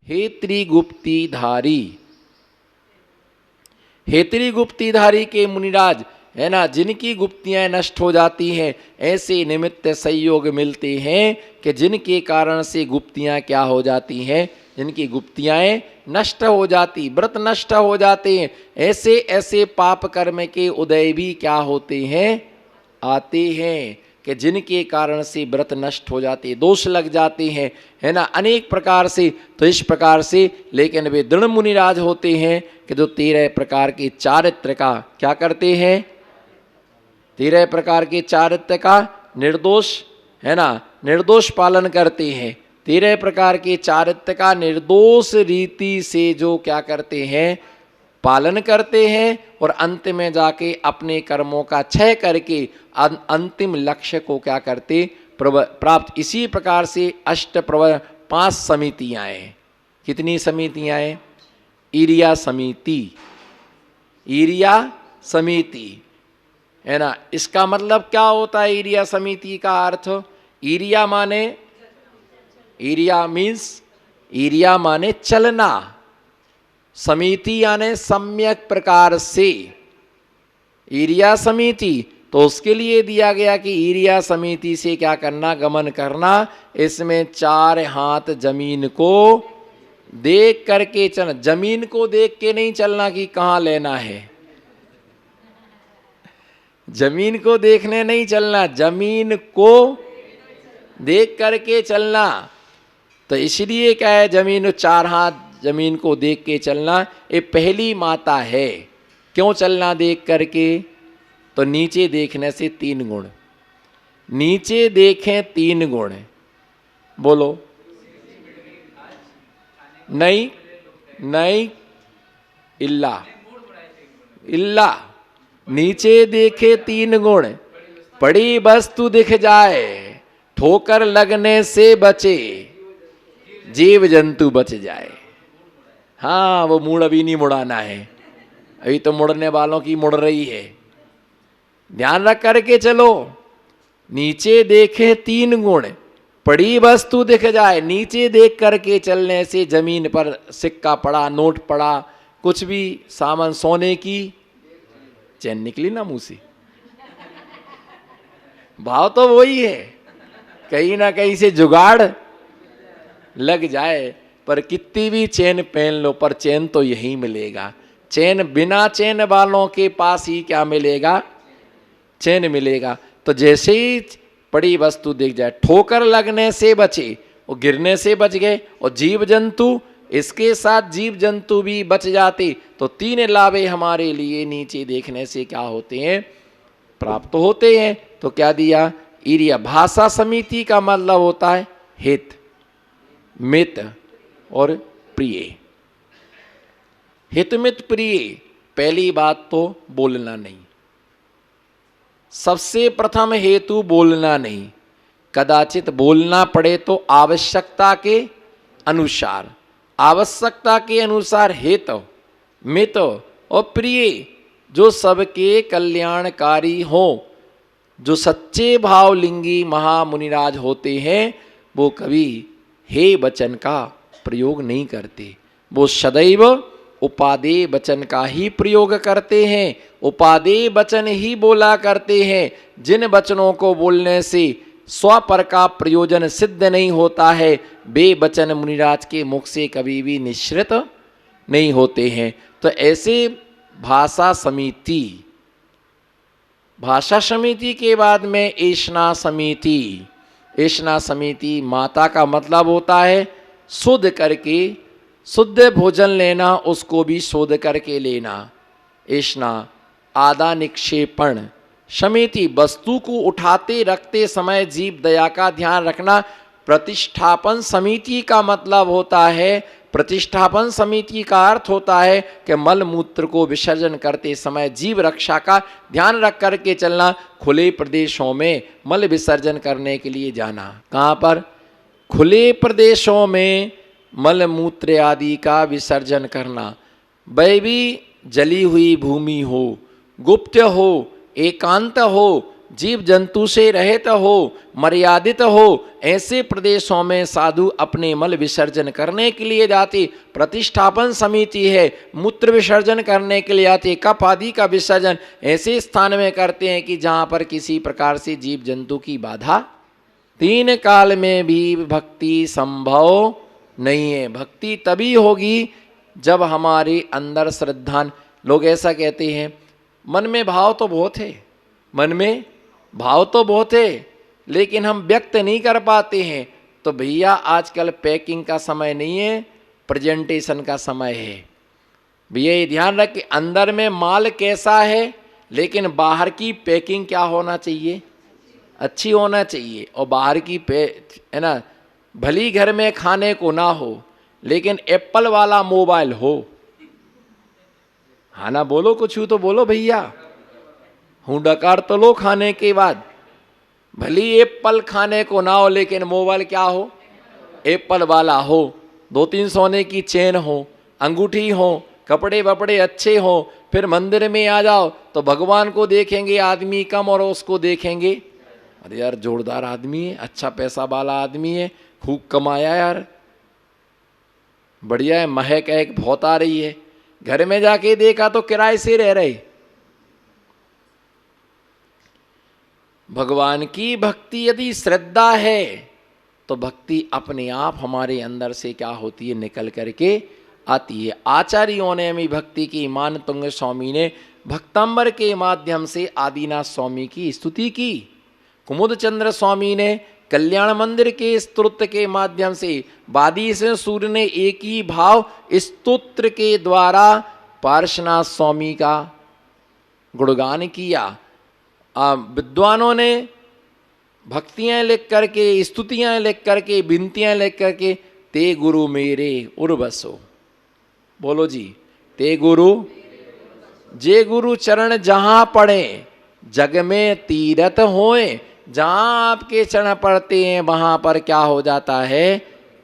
हे त्रिगुप्तीधारी, हे त्रिगुप्तीधारी के मुनिराज, है ना, जिनकी गुप्तियां नष्ट हो जाती हैं, ऐसे निमित्त संयोग मिलते हैं कि जिनके कारण से गुप्तियां क्या हो जाती हैं, जिनकी गुप्तियां नष्ट हो जाती, व्रत नष्ट हो जाते हैं, ऐसे ऐसे पाप कर्म के उदय भी क्या होते हैं, आते हैं, कि जिनके कारण से व्रत नष्ट हो जाते, दोष लग जाते हैं, है ना, अनेक प्रकार से। तो इस प्रकार से, लेकिन वे दृढ़ मुनिराज होते हैं कि जो 13 प्रकार के चारित्र का क्या करते हैं, 13 प्रकार के चारित्र का निर्दोष, है ना, निर्दोष पालन करते हैं। 13 प्रकार के चारित्र का निर्दोष रीति से जो क्या करते हैं, पालन करते हैं, और अंत में जाके अपने कर्मों का क्षय करके अंतिम लक्ष्य को क्या करते, प्राप्त। इसी प्रकार से 5 समितियां हैं। कितनी समितियां हैं? ईरिया समिति, ईरिया समिति, है ना। इसका मतलब क्या होता है ईरिया समिति का अर्थ? ईरिया माने, ईरिया मीन्स, ईरिया माने चलना, समिति यानी सम्यक प्रकार से। ईरिया समिति, तो उसके लिए दिया गया कि ईरिया समिति से क्या करना, गमन करना। इसमें 4 हाथ जमीन को देख करके चलना, जमीन को देख के नहीं चलना कि कहाँ लेना है, जमीन को देखने नहीं चलना, जमीन को देख करके चलना। तो इसलिए क्या है, जमीन 4 हाथ जमीन को देख के चलना, ये पहली माता है। क्यों चलना देख करके? तो नीचे देखने से 3 गुण, नीचे देखें 3 गुण, बोलो। नहीं नहीं, इल्ला इल्ला, नीचे देखे 3 गुण, पड़ी वस्तु दिख जाए, ठोकर लगने से बचे, जीव जंतु बच जाए। हाँ, वो मुड़ अभी नहीं मुड़ाना है, अभी तो मुड़ने वालों की मुड़ रही है। ध्यान रख करके चलो। नीचे देखे 3 गुण, पड़ी वस्तु दिख जाए। नीचे देख करके चलने से जमीन पर सिक्का पड़ा, नोट पड़ा, कुछ भी सामान, सोने की चैन निकली ना मुंह से, भाव तो वही है, कहीं ना कहीं से जुगाड़ लग जाए। पर कितनी भी चैन पहन लो, पर चैन तो यही मिलेगा। चैन, बिना चैन वालों के पास ही क्या मिलेगा, चैन मिलेगा। तो जैसे ही पड़ी वस्तु दिख जाए, ठोकर लगने से बचे, वो गिरने से बच गए, और जीव जंतु, इसके साथ जीव जंतु भी बच जाते। तो 3 लाभे हमारे लिए नीचे देखने से क्या होते हैं, प्राप्त होते हैं। तो क्या दिया, ईरिया। भाषा समिति का मतलब होता है हित, मित और प्रिय। हितमित प्रिय, पहली बात तो बोलना नहीं, सबसे प्रथम हेतु बोलना नहीं। कदाचित बोलना पड़े तो आवश्यकता के अनुसार, आवश्यकता के अनुसार हित, मित और प्रिय, जो सबके कल्याणकारी हो, जो सच्चे भावलिंगी महामुनिराज होते हैं, वो कभी हे वचन का प्रयोग नहीं करते, वो सदैव उपादेय वचन का ही प्रयोग करते हैं, उपादेय वचन ही बोला करते हैं। जिन वचनों को बोलने से स्वपर का प्रयोजन सिद्ध नहीं होता है, वे वचन मुनिराज के मुख से कभी भी निश्रित नहीं होते हैं। तो ऐसे भाषा समिति, भाषा समिति के बाद में ऐष्णा समिति। ऐष्णा समिति, माता का मतलब होता है शुद्ध करके, शुद्ध भोजन लेना, उसको भी शुद्ध करके लेना। ऐष्णा, आदा निक्षेपण। समिति, वस्तु को उठाते रखते समय जीव दया का ध्यान रखना। प्रतिष्ठापन समिति का मतलब होता है, प्रतिष्ठापन समिति का अर्थ होता है कि मल मूत्र को विसर्जन करते समय जीव रक्षा का ध्यान रख करके चलना। खुले प्रदेशों में मल विसर्जन करने के लिए जाना। कहाँ पर? खुले प्रदेशों में मल मूत्र आदि का विसर्जन करना। वह भी जली हुई भूमि हो, गुप्त हो, एकांत हो, जीव जंतु से रहित हो, मर्यादित हो, ऐसे प्रदेशों में साधु अपने मल विसर्जन करने के लिए जाते। प्रतिष्ठापन समिति है, मूत्र विसर्जन करने के लिए आते, कफ आदि का विसर्जन ऐसे स्थान में करते हैं कि जहाँ पर किसी प्रकार से जीव जंतु की बाधा, तीन काल में भी भक्ति संभव नहीं है। भक्ति तभी होगी जब हमारे अंदर श्रद्धा। लोग ऐसा कहते हैं, मन में भाव तो बहुत है, मन में भाव तो बहुत है, लेकिन हम व्यक्त नहीं कर पाते हैं। तो भैया आजकल पैकिंग का समय नहीं है, प्रेजेंटेशन का समय है। भैया ये ध्यान रख कि अंदर में माल कैसा है, लेकिन बाहर की पैकिंग क्या होना चाहिए, अच्छी होना चाहिए। और बाहर की है ना, भली घर में खाने को ना हो, लेकिन एप्पल वाला मोबाइल हो। हाँ ना, बोलो कुछ तो बोलो भैया, हूँ डकार तो लो खाने के बाद। भली एप्पल खाने को ना हो, लेकिन मोबाइल क्या हो, एप्पल वाला हो, 2-3 सोने की चेन हो, अंगूठी हो, कपड़े वपड़े अच्छे हो। फिर मंदिर में आ जाओ तो भगवान को देखेंगे आदमी कम, और उसको देखेंगे अरे यार जोरदार आदमी है, अच्छा पैसा वाला आदमी है, खूब कमाया यार, बढ़िया है, महक एक बहुत आ रही है। घर में जाके देखा तो किराए से रह रहे। भगवान की भक्ति यदि श्रद्धा है तो भक्ति अपने आप हमारे अंदर से क्या होती है, निकल करके आती है। आचार्यों ने भी भक्ति की, मान तुंग स्वामी ने भक्तंबर के माध्यम से आदिनाथ स्वामी की स्तुति की, कुमुद चंद्र स्वामी ने कल्याण मंदिर के स्तोत्र के माध्यम से, वादी से सूर्य ने एक ही भाव स्तोत्र के द्वारा पार्श्वनाथ स्वामी का गुणगान किया। विद्वानों ने भक्तियां लिख करके, स्तुतियां लिख करके, विनतियां लिख करके, ते गुरु मेरे उर्वसो, बोलो जी, ते गुरु जे गुरु चरण जहां पड़े, जग में तीरथ होए। जहां आपके चरण पड़ते हैं वहां पर क्या हो जाता है,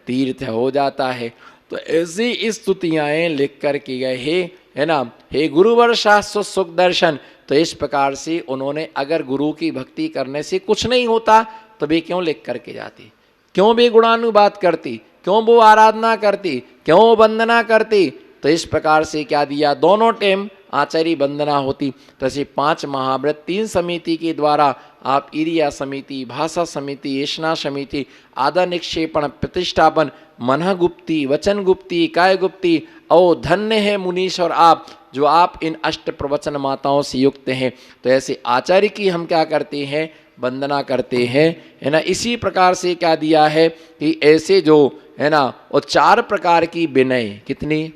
तीर्थ हो जाता है। तो ऐसी स्तुतियां लिख कर के गए है ना, हे गुरुवर शास्त्र सुख दर्शन। तो इस प्रकार से उन्होंने, अगर गुरु की भक्ति करने से कुछ नहीं होता तो वे क्यों लिख करके जाती, क्यों वे गुणानुवाद करती, क्यों वो आराधना करती, क्यों वंदना करती। तो इस प्रकार से क्या दिया, दोनों टाइम आचार्य वंदना होती। तो ऐसे 5 महाव्रत 3 समिति के द्वारा आप इरिया समिति, भाषा समिति, ऐषणा समिति, आदा निक्षेपण, प्रतिष्ठापन, मन गुप्ती, वचन गुप्ती, काय गुप्ती, ओ धन्य है मुनीश्वर आप, जो आप इन अष्ट प्रवचन माताओं से युक्त हैं। तो ऐसे आचार्य की हम क्या करते हैं, वंदना करते हैं, है ना। इसी प्रकार से क्या दिया है कि ऐसे जो है ना, और 4 प्रकार की विनय, कितनी,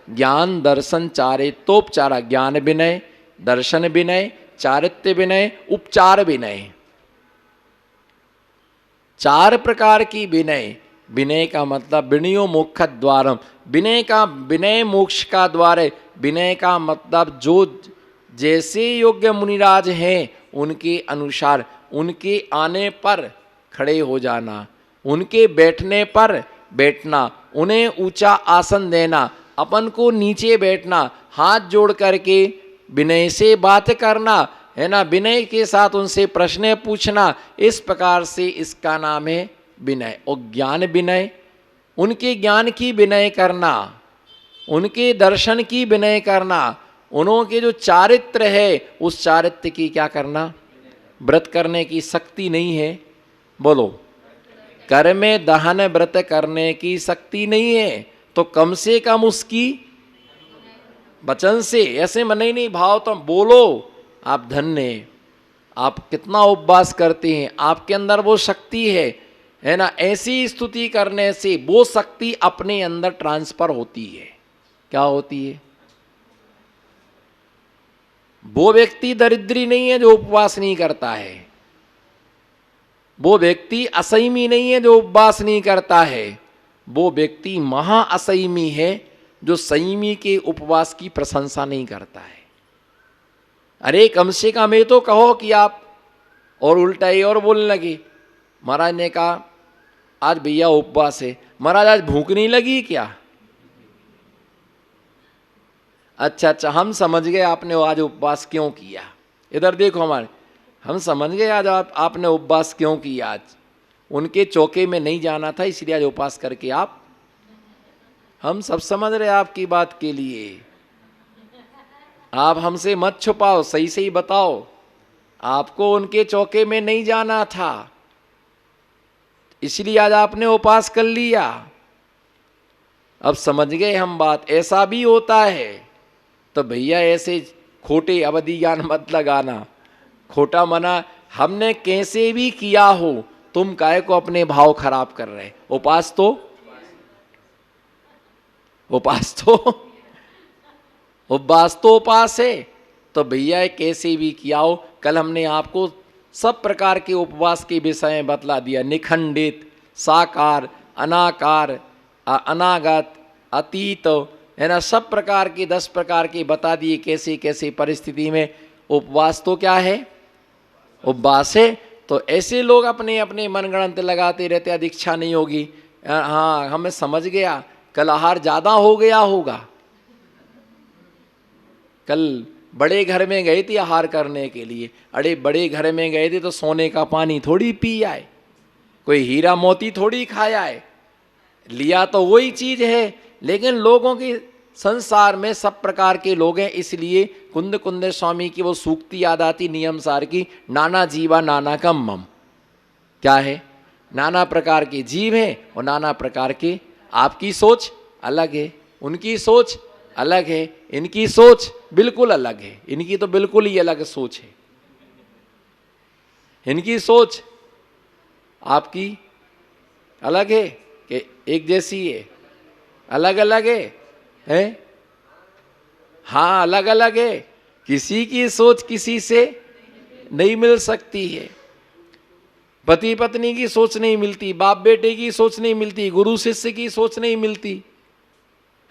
ज्ञान दर्शन चारित्रोपचार, ज्ञान विनय, दर्शन विनय, चारित्र्य विनय, उपचार विनय, 4 प्रकार की विनय। विनय का मतलब विनयो मोक्ष द्वारम, विनय का, विनय मोक्ष का द्वार है। विनय का मतलब जो जैसे योग्य मुनिराज हैं उनके अनुसार, उनके आने पर खड़े हो जाना, उनके बैठने पर बैठना, उन्हें ऊंचा आसन देना, अपन को नीचे बैठना, हाथ जोड़ करके विनय से बात करना, है ना, विनय के साथ उनसे प्रश्न पूछना। इस प्रकार से इसका नाम है विनय। और ज्ञान विनय, उनके ज्ञान की विनय करना, उनके दर्शन की विनय करना, उनके जो चारित्र है उस चारित्र की क्या करना, व्रत करने की शक्ति नहीं है, बोलो, कर में दहन व्रत करने की शक्ति नहीं है, तो कम से कम उसकी वचन से, ऐसे मन ही नहीं भाव तो बोलो आप धन्य, आप कितना उपवास करते हैं, आपके अंदर वो शक्ति है ना। ऐसी स्तुति करने से वो शक्ति अपने अंदर ट्रांसफर होती है। क्या होती है, वो व्यक्ति दरिद्री नहीं है जो उपवास नहीं करता है, वो व्यक्ति असंयमी नहीं है जो उपवास नहीं करता है, वो व्यक्ति महा असंयमी है जो संयमी के उपवास की प्रशंसा नहीं करता है। अरे कम से कम ये तो कहो कि आप, और उल्टा ही और बोलने लगे। महाराज ने कहा आज भैया उपवास है, महाराज आज भूख नहीं लगी क्या, अच्छा हम समझ गए आपने आज उपवास क्यों किया। इधर देखो हमारे, हम समझ गए आज आपने उपवास क्यों किया। आज उनके चौके में नहीं जाना था, इसलिए आज उपवास करके आप, हम सब समझ रहे आपकी बात के लिए। आप हमसे मत छुपाओ, सही सही बताओ। आपको उनके चौके में नहीं जाना था, इसलिए आज आपने उपवास कर लिया। अब समझ गए हम बात, ऐसा भी होता है। तो भैया ऐसे खोटे अवधि ज्ञान मत लगाना, खोटा मना। हमने कैसे भी किया हो, तुम काहे को अपने भाव खराब कर रहे। उपवास तो उपवास है। तो भैया कैसे भी किया हो, कल हमने आपको सब प्रकार के उपवास के विषय में बतला दिया। निखंडित, साकार, अनाकार, अनागत, अतीत, है ना, सब प्रकार के 10 प्रकार के बता दिए। कैसे कैसे परिस्थिति में उपवास तो क्या है, उपवास है। तो ऐसे लोग अपने अपने मनगढ़ंत लगाते रहते, आज इच्छा नहीं होगी। हाँ, हमें समझ गया, कल आहार ज्यादा हो गया होगा। कल बड़े घर में गए थे आहार करने के लिए। अरे बड़े घर में गए थे तो सोने का पानी थोड़ी पी आए, कोई हीरा मोती थोड़ी खाया है। लिया तो वही चीज है, लेकिन लोगों के संसार में सब प्रकार के लोग हैं। इसलिए कुंद कुंद स्वामी की वो सूक्ति याद आती नियम सार की, नाना जीवा नाना कम मम। क्या है, नाना प्रकार के जीव हैं और नाना प्रकार के, आपकी सोच अलग है, उनकी सोच अलग है, इनकी सोच बिल्कुल अलग है। इनकी तो बिल्कुल ही अलग सोच है, इनकी सोच आपकी अलग है कि एक जैसी है, अलग अलग है? हाँ, अलग अलग है। किसी की सोच किसी से नहीं मिल सकती है। पति पत्नी की सोच नहीं मिलती, बाप बेटे की सोच नहीं मिलती, गुरु शिष्य की सोच नहीं मिलती,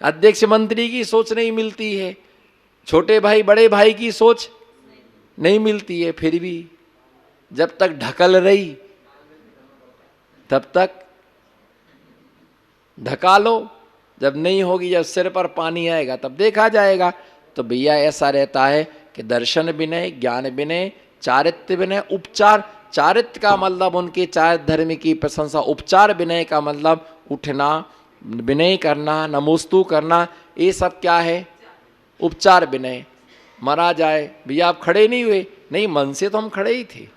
अध्यक्ष मंत्री की सोच नहीं मिलती है, छोटे भाई बड़े भाई की सोच नहीं मिलती है। फिर भी जब तक ढकल रही तब तक ढका लो, जब नहीं होगी, जब सिर पर पानी आएगा तब देखा जाएगा। तो भैया ऐसा रहता है कि दर्शन विनय, ज्ञान विनय, चारित्र्य विनय, उपचार। चारित्र्य का मतलब उनके चार धर्म की प्रशंसा, उपचार विनय का मतलब उठना, विनय करना, नमोस्तु करना, ये सब क्या है, उपचार विनय। मरा जाए भैया आप खड़े नहीं हुए, नहीं मन से तो हम खड़े ही थे,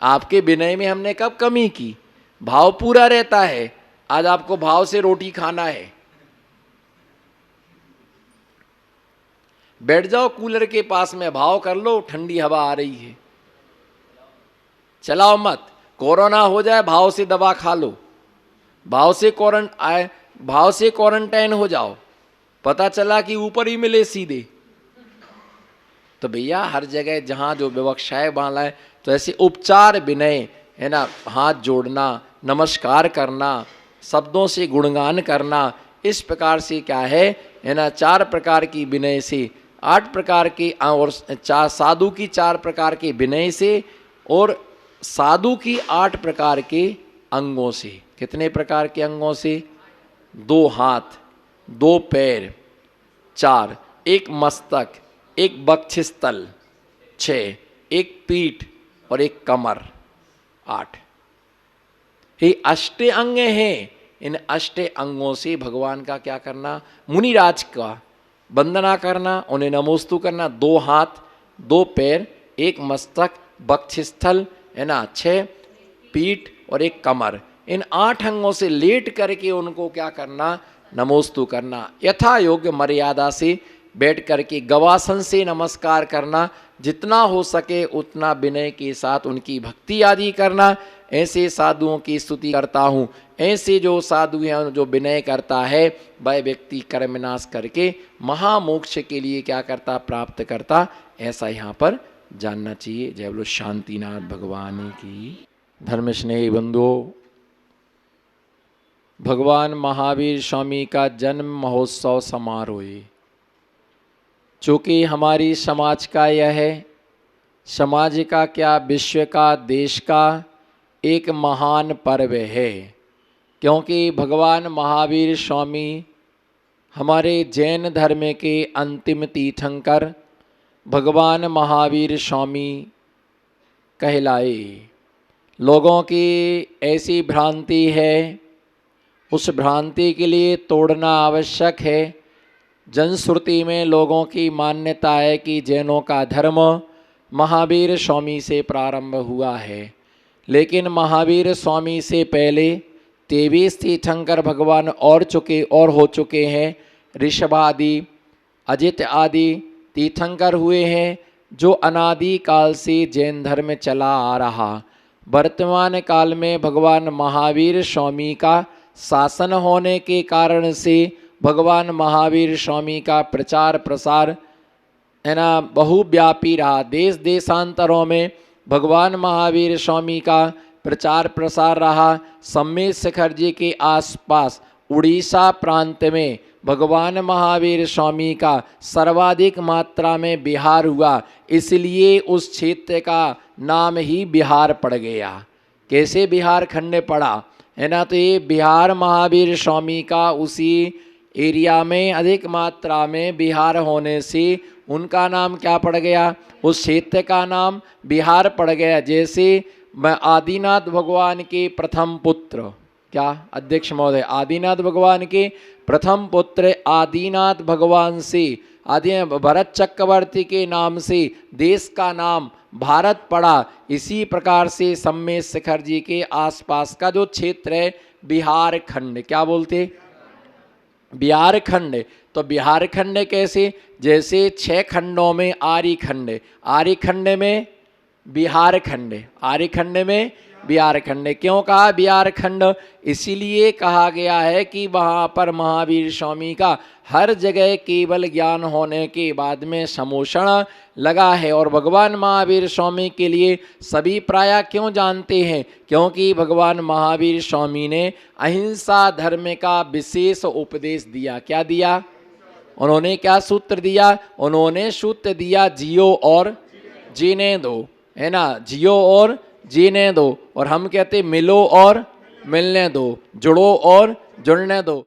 आपके विनय में हमने कब कमी की। भाव पूरा रहता है। आज आपको भाव से रोटी खाना है, बैठ जाओ कूलर के पास में, भाव कर लो, ठंडी हवा आ रही है, चलाओ मत। कोरोना हो जाए भाव से दवा खा लो, भाव से क्वारंटाइन हो जाओ, पता चला कि ऊपर ही मिले सीधे। तो भैया हर जगह जहाँ जो विवक्षाएं बांधा है, तो ऐसे उपचार विनय है ना, हाथ जोड़ना, नमस्कार करना, शब्दों से गुणगान करना, इस प्रकार से क्या है ना, 4 प्रकार की विनय से, 8 प्रकार के, और साधु की 4 प्रकार के विनय से, और साधु की 8 प्रकार के अंगों से। कितने प्रकार के अंगों से, 2 हाथ, 2 पैर, 4, 1 मस्तक, 1 वक्षस्थल, 6, 1 पीठ और 1 कमर, 8। ये अष्टे अंग हैं। इन अष्टे अंगों से भगवान का क्या करना, मुनिराज का वंदना करना, उन्हें नमोस्तु करना। 2 हाथ, 2 पैर, 1 मस्तक, वक्षस्थल है ना, 6 पीठ और 1 कमर, इन 8 अंगों से लेट करके उनको क्या करना, नमोस्तु करना। यथा योग्य मर्यादा से बैठ करके गवासन से नमस्कार करना, जितना हो सके उतना विनय के साथ उनकी भक्ति आदि करना। ऐसे साधुओं की स्तुति करता हूँ। ऐसे जो साधु हैं, जो विनय करता है, वह व्यक्ति कर्मनाश करके महामोक्ष के लिए क्या करता, प्राप्त करता। ऐसा यहाँ पर जानना चाहिए। जय बोलो शांतिनाथ भगवान की। धर्म स्नेही बंधुओं, भगवान महावीर स्वामी का जन्म महोत्सव समारोह, चूँकि हमारी समाज का यह है, समाज का क्या, विश्व का, देश का एक महान पर्व है। क्योंकि भगवान महावीर स्वामी हमारे जैन धर्म के अंतिम तीर्थंकर भगवान महावीर स्वामी कहलाए। लोगों की ऐसी भ्रांति है, उस भ्रांति के लिए तोड़ना आवश्यक है। जनश्रुति में लोगों की मान्यता है कि जैनों का धर्म महावीर स्वामी से प्रारंभ हुआ है, लेकिन महावीर स्वामी से पहले 23 तीर्थंकर भगवान और हो चुके हैं। ऋषभ आदि, अजित आदि तीर्थंकर हुए हैं, जो अनादि काल से जैन धर्म चला आ रहा। वर्तमान काल में भगवान महावीर स्वामी का शासन होने के कारण से भगवान महावीर स्वामी का प्रचार प्रसार है ना बहुव्यापी रहा। देश देशांतरों में भगवान महावीर स्वामी का प्रचार प्रसार रहा। सम्मेद शिखर जी के आसपास उड़ीसा प्रांत में भगवान महावीर स्वामी का सर्वाधिक मात्रा में विहार हुआ, इसलिए उस क्षेत्र का नाम ही बिहार पड़ गया। कैसे बिहार खंड पड़ा है ना, तो ये बिहार महावीर स्वामी का उसी एरिया में अधिक मात्रा में बिहार होने से उनका नाम क्या पड़ गया, उस क्षेत्र का नाम बिहार पड़ गया। जैसे आदिनाथ भगवान के प्रथम पुत्र, क्या अध्यक्ष महोदय, आदिनाथ भगवान के प्रथम पुत्र आदिनाथ भगवान से आदि भरत चक्रवर्ती के नाम से देश का नाम भारत पड़ा। इसी प्रकार से सम्मेद शिखर जी के आसपास का जो क्षेत्र है बिहार खंड, क्या बोलते, बिहार खंड। तो बिहार खंड कैसे, जैसे 6 खंडों में आर्य खंड, आर्य खंड में बिहार खंड, आर्य खंड में बिहार खंड। क्यों कहा बिहार खंड, इसीलिए कहा गया है कि वहाँ पर महावीर स्वामी का हर जगह केवल ज्ञान होने के बाद में समोषण लगा है। और भगवान महावीर स्वामी के लिए सभी प्राय क्यों जानते हैं, क्योंकि भगवान महावीर स्वामी ने अहिंसा धर्म का विशेष उपदेश दिया। क्या दिया उन्होंने, क्या सूत्र दिया उन्होंने, सूत्र दिया जियो और जीने दो, है ना, जियो और जीने दो। और हम कहते मिलो और मिलने दो, जुड़ो और जुड़ने दो।